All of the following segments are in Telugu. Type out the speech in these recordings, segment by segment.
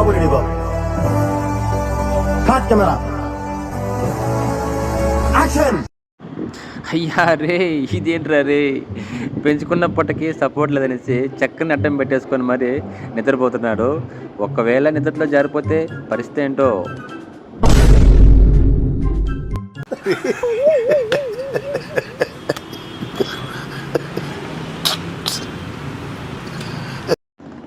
బాబు రెడీ బాబు. Cut camera action. అయ్యా రే, ఇదేంట్రా రే, పెంచుకున్న పొట్టకి సపోర్ట్ లేదనేసి చక్కని అడ్డం పెట్టేసుకొని మరి నిద్రపోతున్నాడు. ఒకవేళ నిద్రలో జారిపోతే పరిస్థితి ఏంటో.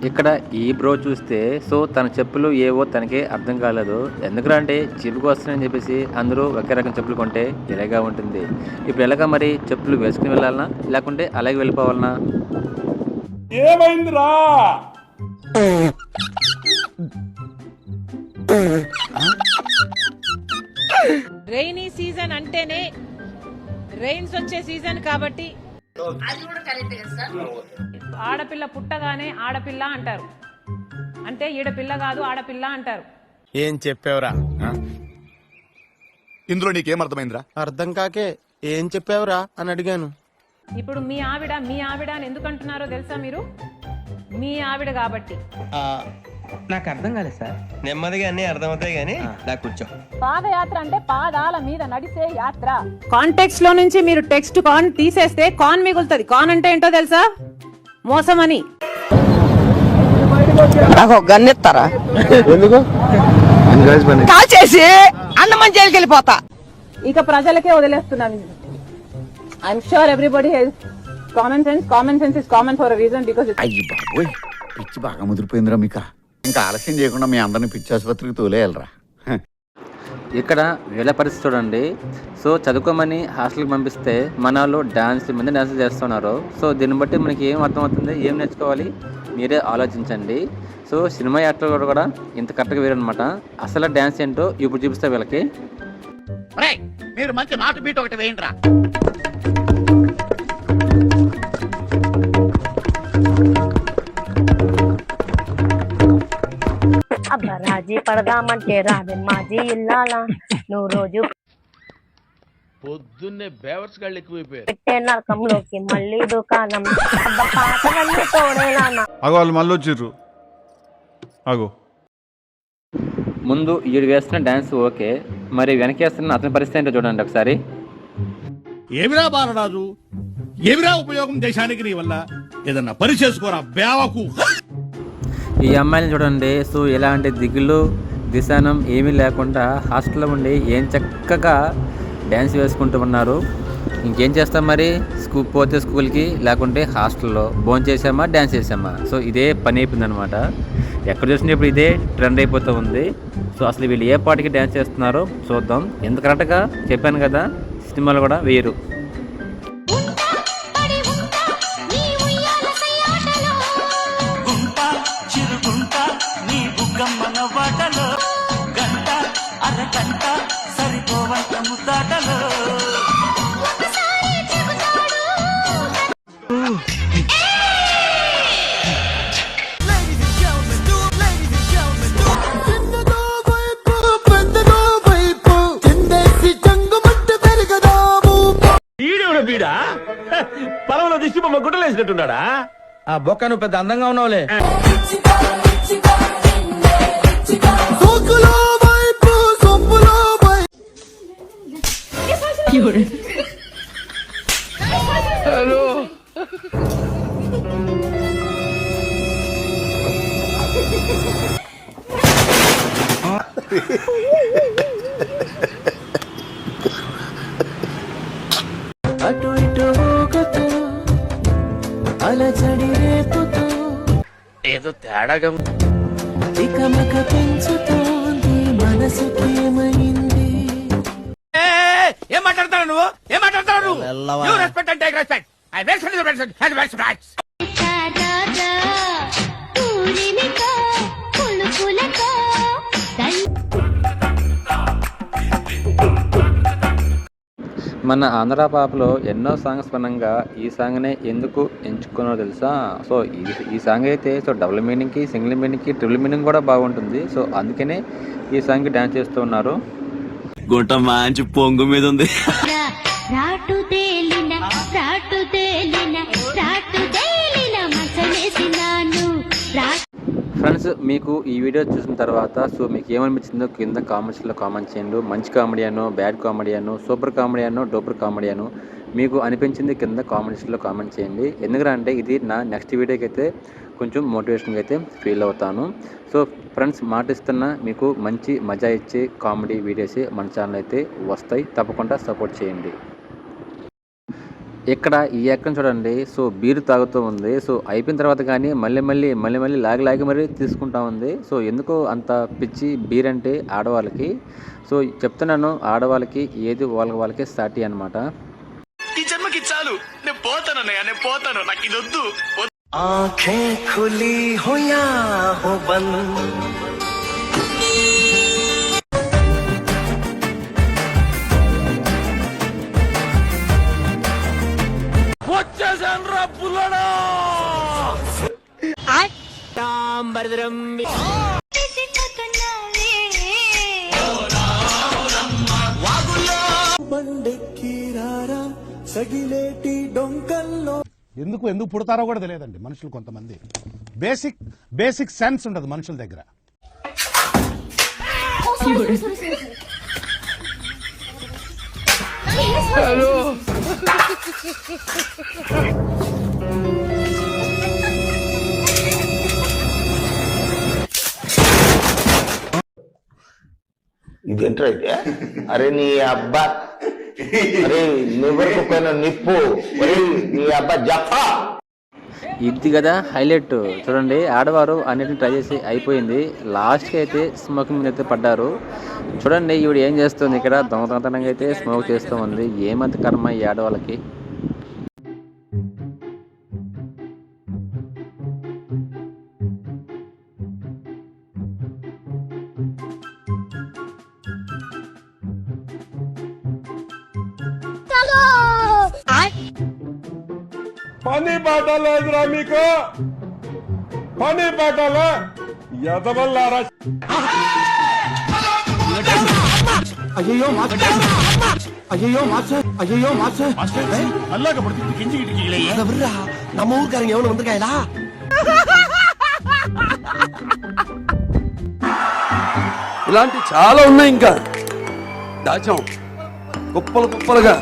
ఇక్కడ ఈ బ్రో చూస్తే సో తన చెప్పులు ఏవో తనకే అర్థం కాలేదు. ఎందుకురా అంటే చిరుకు వస్తున్నాయని చెప్పేసి అందరూ ఒకే రకం చెప్పులు కొంటే ఇలాగా ఉంటుంది. ఇప్పుడు ఎలాగా మరి చెప్పులు వేసుకుని వెళ్ళాలనా లేకుంటే అలాగే వెళ్ళిపోవాలనా? ఏమైందిరా? రైనీ సీజన్ అంటేనే రైన్స్ వచ్చే సీజన్ కాబట్టి ఆడపిల్ల పుట్టగానే ఆడపిల్ల అంటారు, అంటే ఈడపిల్ల కాదు ఆడపిల్ల అంటారు. ఏం చెప్పావురా? ఇందులో నీకేం అర్థమైందిరా? అర్థం కాకే ఏం చెప్పావురా అని అడిగాను. ఇప్పుడు మీ ఆవిడ అని ఎందుకు అంటున్నారో తెలుసా? మీరు మీ ఆవిడ కాబట్టి. నాకు అర్థం కాలేదు సార్. నెమ్మదిగా అన్ని అర్థమవుతాయి గానీ నాకు కూర్చో. పాదయాత్ర అంటే పాదాల మీద నడిచే యాత్ర. కాంటెక్స్ట్ లో నుంచి మీరు టెక్స్ట్ కాన్ తీసేస్తే కాన్ మిగులుతుంది. కాన్ అంటే ఏంటో తెలుసా? మోసం అని. నాకు గన్నెత్తారా? ఎందుకు? కాల్ చేసి అన్నమని జైలుకి వెళ్ళిపోతా. ఇక ప్రజలకే వదిలేస్తున్నాను. I'm sure everybody has common sense. Common sense is common for a reason because అయ్యి బాబోయ్, పిచ్చి బాగా ముదిరిపోయిందిరా మీకా. ఇంకా ఆలస్యం చేయకుండా మీ అందరిని పిచ్చి ఆసుపత్రికి తోలేయాలరా. ఇక్కడ వీళ్ళ పరిస్థితి చూడండి. సో చదువుకోమని హాస్టల్కి పంపిస్తే మన వాళ్ళు డ్యాన్స్ మీద డ్యాన్స్ చేస్తున్నారు. సో దీన్ని బట్టి మనకి ఏం అర్థమవుతుంది, ఏం నేర్చుకోవాలి మీరే ఆలోచించండి. సో సినిమా యాక్టర్లు కూడా ఇంత కరెక్ట్గా వేరనమాట. అసలు డ్యాన్స్ ఏంటో ఇప్పుడు చూపిస్తే వీళ్ళకి. మీరు మంచి నాటు బీట్ ఒకటి వేయండిరా. అబ్బా రాజీ పడదామంటే రావే మాజీ ఇల్లాలా. నువ్వు రోజు పొద్దున్నే బేవర్స్ గాళ్ళు ఎక్కువైపోయారు. పెట్టే నరకంలోకి మళ్ళీ దుకాణం. అబ్బా పాటలన్నీ తోడేలానా. అగో వాళ్ళు మళ్ళీ వచ్చిర్రు. అగో ముందు ఈడు వేస్తున్న డ్యాన్స్ ఓకే, మరి వెనకేస్తున్న అతని పరిస్థితి ఏంటో చూడండి ఒకసారి. ఏమిరా బాలరాజు, ఏమిరా ఉపయోగం దేశానికి నీ వల్ల? ఏదన్నా పని చేసుకోరా బేవకు. ఈ అమ్మాయిని చూడండి. సో ఎలాంటి దిగులు దిశానం ఏమీ లేకుండా హాస్టల్లో ఉండి ఏం చక్కగా డ్యాన్స్ వేసుకుంటూ ఉన్నారు. ఇంకేం చేస్తాం మరి, పోతే స్కూల్కి లేకుంటే హాస్టల్లో భోజనం చేసామా డ్యాన్స్ చేసామా. సో ఇదే పని అయిపోయింది అనమాట. ఎక్కడ చూసినా ఇప్పుడు ఇదే ట్రెండ్ అయిపోతూ ఉంది. సో అసలు వీళ్ళు ఏ పాటకి డ్యాన్స్ చేస్తున్నారో చూద్దాం. ఎంత కరెక్ట్గా చెప్పాను కదా, సినిమాలు కూడా వేరు. బీడా పొలంలో దిష్టి బొమ్మ గుడ్డలేసినట్టున్నాడా? ఆ బొక్క నువ్వు పెద్ద అందంగా ఉన్నావులే. హలో అటు ఇటు ఊగుతూ అలజడి రేపుతూ ఏదో తేడాగా తికమక పెంచుతోంది మనసుకేమైంది. ఏం మాట్లాడతావు నువ్వు? ఏం మాట్లాడతావు నువ్వు? You respect and take respect. I respect. మన ఆంధ్ర పాపలో ఎన్నో సాంగ్స్ పరంగా ఈ సాంగ్నే ఎందుకు ఎంచుకున్నారో తెలుసా? సో ఈ సాంగ్ అయితే సో డబుల్ మీనింగ్కి, సింగిల్ మీనింగ్కి, ట్రిపుల్ మీనింగ్ కూడా బాగుంటుంది. సో అందుకనే ఈ సాంగ్కి డ్యాన్స్ చేస్తూ ఉన్నారు. గుంట మంచి పొంగు మీద ఉంది. ఫ్రెండ్స్ ఫ్రెండ్స్, మీకు ఈ వీడియో చూసిన తర్వాత సో మీకు ఏమనిపించిందో కింద కామెంట్స్లో కామెంట్ చేయండి. మంచి కామెడీ అనో, బ్యాడ్ కామెడీ అనో, సూపర్ కామెడీ అనో, డూపర్ కామెడీ అనో మీకు అనిపించింది కింద కామెంట్స్లో కామెంట్ చేయండి. ఎందుకంటే ఇది నా నెక్స్ట్ వీడియోకి అయితే కొంచెం మోటివేషన్గా అయితే ఫీల్ అవుతాను. సో ఫ్రెండ్స్, మాటిస్తున్నా మీకు మంచి మజా ఇచ్చే కామెడీ వీడియోస్ మన ఛానల్ అయితే వస్తాయి. తప్పకుండా సపోర్ట్ చేయండి. ఇక్కడ ఈ అక్కని చూడండి. సో బీరు తాగుతూ ఉంది. సో అయిపోయిన తర్వాత కానీ మళ్ళీ లాగి మరీ తీసుకుంటా ఉంది. సో ఎందుకు అంత పిచ్చి బీర్ అంటే ఆడవాళ్ళకి. సో చెప్తున్నాను, ఆడవాళ్ళకి ఏది వాళ్ళకి సాటి అనమాట. ఈ జన్మకి చాలు, నేను పోతాను, నాకు ఇది వద్దు. आंखें खुली हो या हो बंद వచ్చేసాను రా పుల్లడా. సగిలేటి డొంకల్లో ఎందుకు పుడతారో కూడా తెలియదండి మనుషులు. కొంతమంది బేసిక్ సెన్స్ ఉండదు మనుషుల దగ్గర. ఇదేంట్రా అయితే? అరే నీ అబ్బా, అరే నువ్వెరకు పైన నిప్పు, నీ అబ్బా జఫా. ఇది కదా హైలైట్. చూడండి, ఆడవారు అన్నిటిని ట్రై చేసి అయిపోయింది. లాస్ట్కి అయితే స్మోకింగ్ మీద అయితే పడ్డారు. చూడండి ఈవిడ ఏం చేస్తుంది ఇక్కడ, దొంగతనంగా అయితే స్మోక్ చేస్తూ ఉంది. ఏమంత కర్మ ఈ ఆడవాళ్ళకి. పని పాట లేదురా మీకు, పని పాటలా ఎదవల్లారా. நம்ம ஊருக்காரங்க எவ்வளவு வந்திருக்காங்களா? ఇలాంటి చాలా ఉన్నాయి, ఇంకా దాచాం కుప్పలుగా.